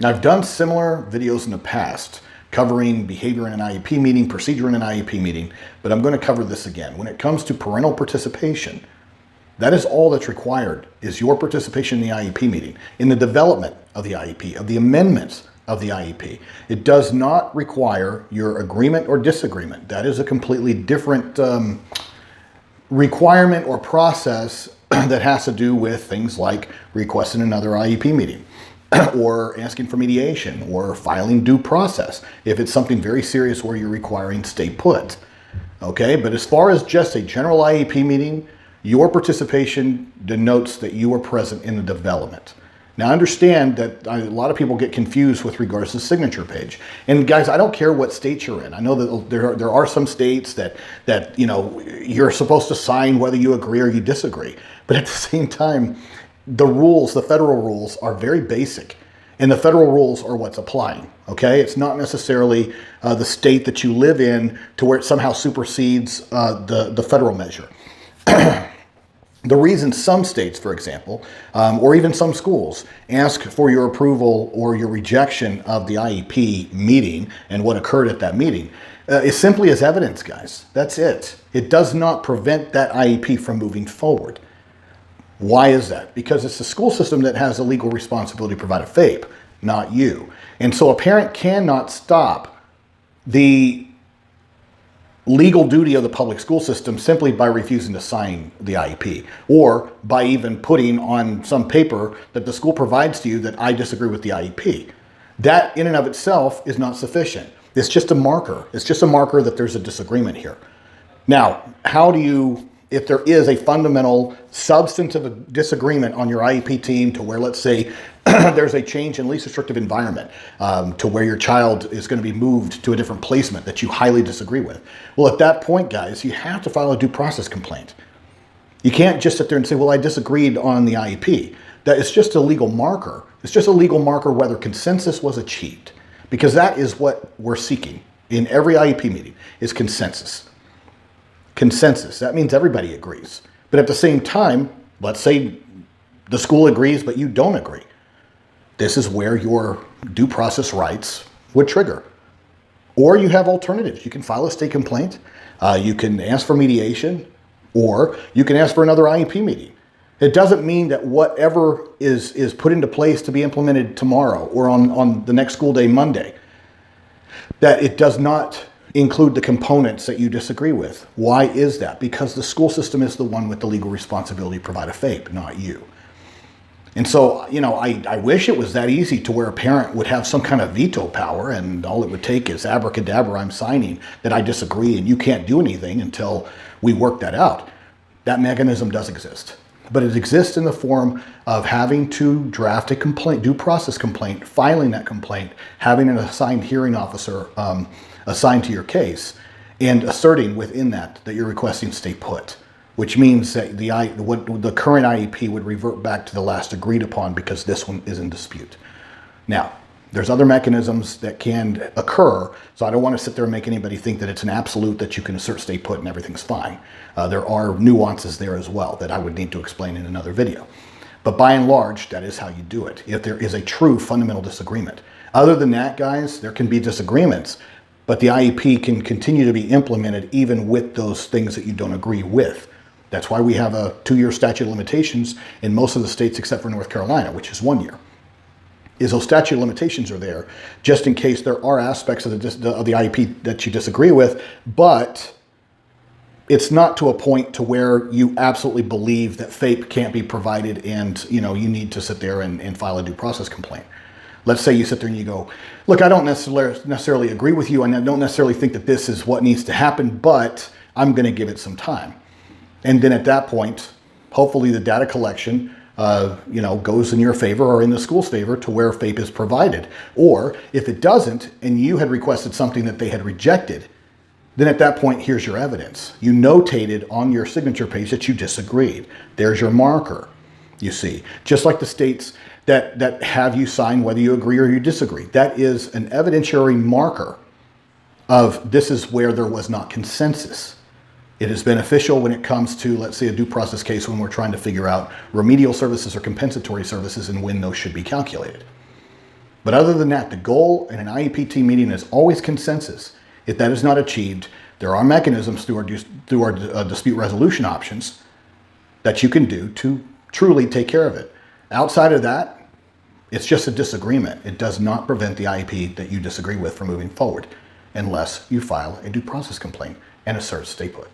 Now, I've done similar videos in the past covering behavior in an IEP meeting, procedure in an IEP meeting, but I'm going to cover this again. When it comes to parental participation, that is all that's required, is your participation in the IEP meeting, in the development of the IEP, of the amendments of the IEP. It does not require your agreement or disagreement. That is a completely different requirement or process that has to do with things like requesting another IEP meeting or asking for mediation or filing due process if it's something very serious where you're requiring stay put. Okay, but as far as just a general IEP meeting, your participation denotes that you are present in the development. Now, understand that a lot of people get confused with regards to the signature page. And guys, I don't care what state you're in. I know that there are some states that you know, you're supposed to sign whether you agree or you disagree. But at the same time, the rules, the federal rules, are very basic. And the federal rules are what's applying, okay? It's not necessarily the state that you live in to where it somehow supersedes the federal measure. The reason some states, for example, or even some schools ask for your approval or your rejection of the IEP meeting and what occurred at that meeting is simply as evidence, guys. That's it. It does not prevent that IEP from moving forward. Why is that? Because it's the school system that has the legal responsibility to provide a FAPE, not you. And so a parent cannot stop the legal duty of the public school system simply by refusing to sign the IEP or by even putting on some paper that the school provides to you that I disagree with the IEP. That in and of itself is not sufficient. It's just a marker. It's just a marker that there's a disagreement here. Now, how do you, if there is a fundamental substantive disagreement on your IEP team to where, let's say, there's a change in least restrictive environment to where your child is going to be moved to a different placement that you highly disagree with. Well, at that point, guys, you have to file a due process complaint. You can't just sit there and say, well, I disagreed on the IEP. That is just a legal marker. It's just a legal marker whether consensus was achieved, because that is what we're seeking in every IEP meeting is consensus. Consensus. That means everybody agrees. But at the same time, let's say the school agrees, but you don't agree. This is where your due process rights would trigger. Or you have alternatives. You can file a state complaint. You can ask for mediation, or you can ask for another IEP meeting. It doesn't mean that whatever is put into place to be implemented tomorrow or on the next school day, Monday, that it does not include the components that you disagree with. Why is that? Because the school system is the one with the legal responsibility to provide a FAPE, not you. And so, you know, I wish it was that easy to where a parent would have some kind of veto power and all it would take is abracadabra, I'm signing that I disagree and you can't do anything until we work that out. That mechanism does exist. But it exists in the form of having to draft a complaint, due process complaint, filing that complaint, having an assigned hearing officer assigned to your case, and asserting within that you're requesting stay put, which means that the current IEP would revert back to the last agreed upon because this one is in dispute. Now, there's other mechanisms that can occur, so I don't want to sit there and make anybody think that it's an absolute that you can assert stay put and everything's fine. There are nuances there as well that I would need to explain in another video. But by and large, that is how you do it, if there is a true fundamental disagreement. Other than that, guys, there can be disagreements, but the IEP can continue to be implemented even with those things that you don't agree with. That's why we have a 2-year statute of limitations in most of the states except for North Carolina, which is 1 year. Those statute of limitations are there just in case there are aspects of the IEP that you disagree with, but it's not to a point to where you absolutely believe that FAPE can't be provided and you need to sit there and file a due process complaint. Let's say you sit there and you go, look, I don't necessarily agree with you. I don't necessarily think that this is what needs to happen, but I'm going to give it some time. And then at that point, hopefully the data collection goes in your favor or in the school's favor to where FAPE is provided. Or if it doesn't, and you had requested something that they had rejected, then at that point, here's your evidence. You notated on your signature page that you disagreed. There's your marker, you see. Just like the states that have you sign whether you agree or you disagree. That is an evidentiary marker of this is where there was not consensus. It is beneficial when it comes to, let's say, a due process case when we're trying to figure out remedial services or compensatory services and when those should be calculated. But other than that, the goal in an IEP team meeting is always consensus. If that is not achieved, there are mechanisms through our dispute resolution options that you can do to truly take care of it. Outside of that, it's just a disagreement. It does not prevent the IEP that you disagree with from moving forward unless you file a due process complaint and assert stay put.